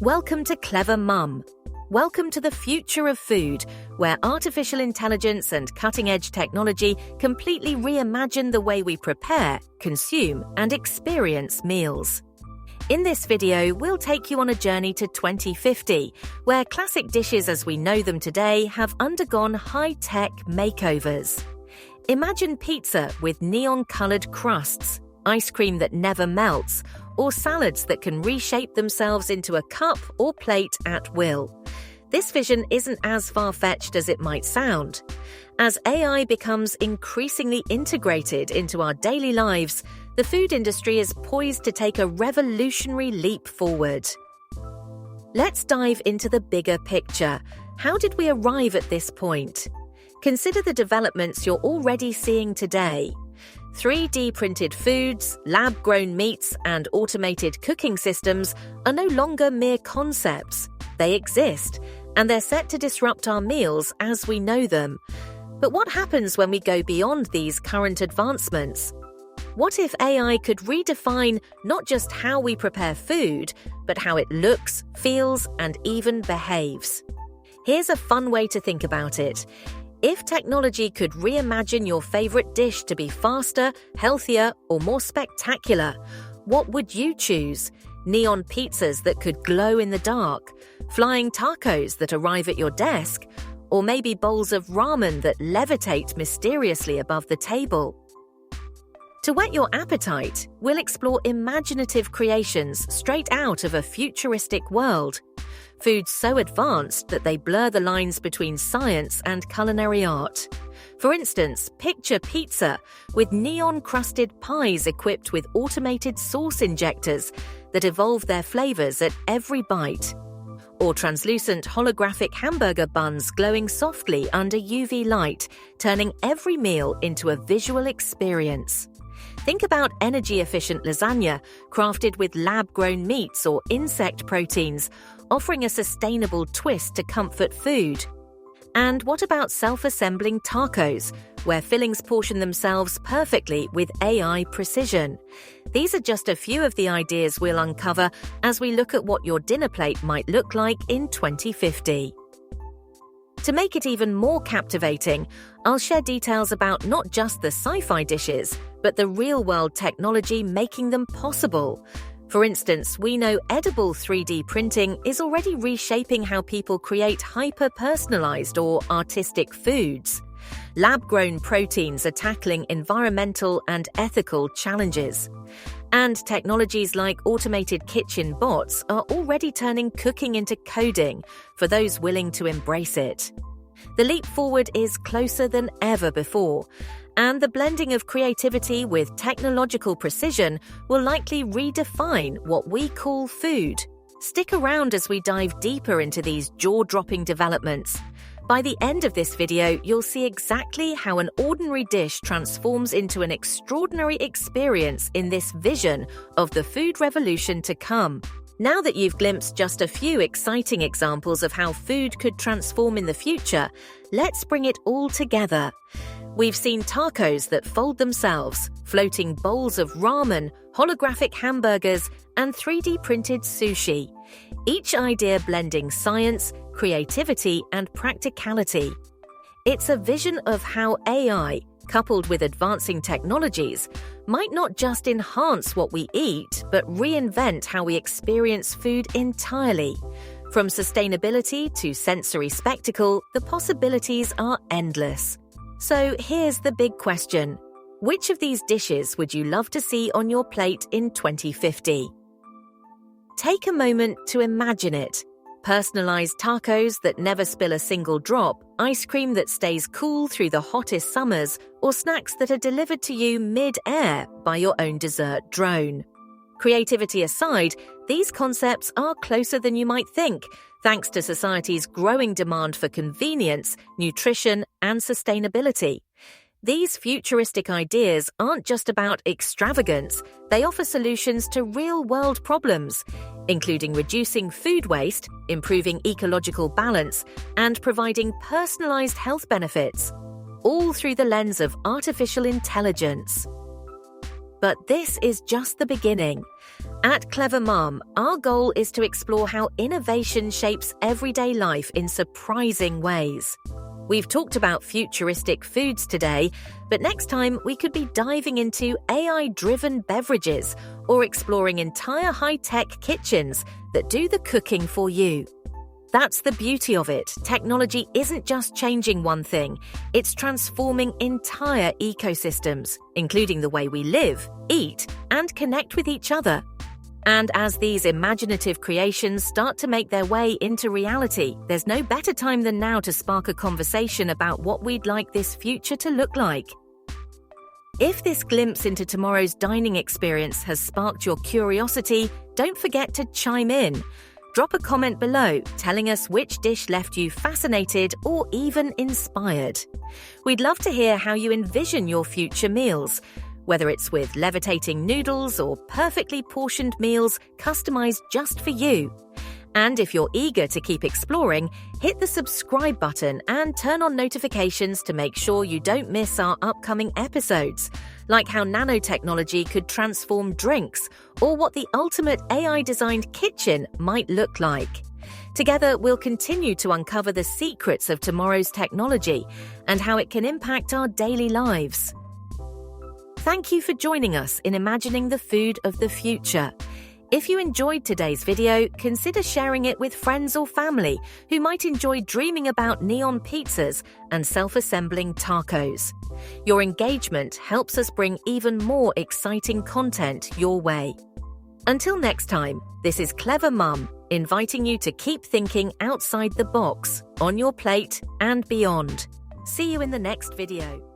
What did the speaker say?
Welcome to Clever Mum. Welcome to the future of food, where artificial intelligence and cutting-edge technology completely reimagine the way we prepare, consume, and experience meals. In this video, we'll take you on a journey to 2050, where classic dishes as we know them today have undergone high-tech makeovers. Imagine pizza with neon-colored crusts, ice cream that never melts, or salads that can reshape themselves into a cup or plate at will. This vision isn't as far-fetched as it might sound. As AI becomes increasingly integrated into our daily lives, the food industry is poised to take a revolutionary leap forward. Let's dive into the bigger picture. How did we arrive at this point? Consider the developments you're already seeing today. 3D printed foods, lab-grown meats, and automated cooking systems are no longer mere concepts. They exist, and they're set to disrupt our meals as we know them. But what happens when we go beyond these current advancements? What if AI could redefine not just how we prepare food, but how it looks, feels, and even behaves? Here's a fun way to think about it. If technology could reimagine your favorite dish to be faster, healthier, or more spectacular, what would you choose? Neon pizzas that could glow in the dark, flying tacos that arrive at your desk, or maybe bowls of ramen that levitate mysteriously above the table? To whet your appetite, we'll explore imaginative creations straight out of a futuristic world. Foods so advanced that they blur the lines between science and culinary art. For instance, picture pizza with neon-crusted pies equipped with automated sauce injectors that evolve their flavors at every bite. Or translucent holographic hamburger buns glowing softly under UV light, turning every meal into a visual experience. Think about energy-efficient lasagna crafted with lab-grown meats or insect proteins, offering a sustainable twist to comfort food. And what about self-assembling tacos, where fillings portion themselves perfectly with AI precision? These are just a few of the ideas we'll uncover as we look at what your dinner plate might look like in 2050. To make it even more captivating, I'll share details about not just the sci-fi dishes, but the real-world technology making them possible. For instance, we know edible 3D printing is already reshaping how people create hyper-personalized or artistic foods. Lab-grown proteins are tackling environmental and ethical challenges. And technologies like automated kitchen bots are already turning cooking into coding for those willing to embrace it. The leap forward is closer than ever before, and the blending of creativity with technological precision will likely redefine what we call food. Stick around as we dive deeper into these jaw-dropping developments. By the end of this video, you'll see exactly how an ordinary dish transforms into an extraordinary experience in this vision of the food revolution to come. Now that you've glimpsed just a few exciting examples of how food could transform in the future, let's bring it all together. We've seen tacos that fold themselves, floating bowls of ramen, holographic hamburgers, and 3D printed sushi. Each idea blending science, creativity, and practicality. It's a vision of how AI, coupled with advancing technologies, might not just enhance what we eat, but reinvent how we experience food entirely. From sustainability to sensory spectacle, the possibilities are endless. So here's the big question. Which of these dishes would you love to see on your plate in 2050? Take a moment to imagine it. Personalized tacos that never spill a single drop, ice cream that stays cool through the hottest summers, or snacks that are delivered to you mid-air by your own dessert drone. Creativity aside, these concepts are closer than you might think, thanks to society's growing demand for convenience, nutrition, and sustainability. These futuristic ideas aren't just about extravagance, they offer solutions to real-world problems, including reducing food waste, improving ecological balance, and providing personalized health benefits, all through the lens of artificial intelligence. But this is just the beginning. At Clever Mum, our goal is to explore how innovation shapes everyday life in surprising ways. We've talked about futuristic foods today, but next time we could be diving into AI-driven beverages or exploring entire high-tech kitchens that do the cooking for you. That's the beauty of it. Technology isn't just changing one thing, it's transforming entire ecosystems, including the way we live, eat, and connect with each other. And as these imaginative creations start to make their way into reality, there's no better time than now to spark a conversation about what we'd like this future to look like. If this glimpse into tomorrow's dining experience has sparked your curiosity, don't forget to chime in. Drop a comment below telling us which dish left you fascinated or even inspired. We'd love to hear how you envision your future meals, whether it's with levitating noodles or perfectly portioned meals customized just for you. And if you're eager to keep exploring, hit the subscribe button and turn on notifications to make sure you don't miss our upcoming episodes, like how nanotechnology could transform drinks or what the ultimate AI-designed kitchen might look like. Together, we'll continue to uncover the secrets of tomorrow's technology and how it can impact our daily lives. Thank you for joining us in imagining the food of the future. If you enjoyed today's video, consider sharing it with friends or family who might enjoy dreaming about neon pizzas and self-assembling tacos. Your engagement helps us bring even more exciting content your way. Until next time, this is Clever Mum, inviting you to keep thinking outside the box, on your plate and beyond. See you in the next video.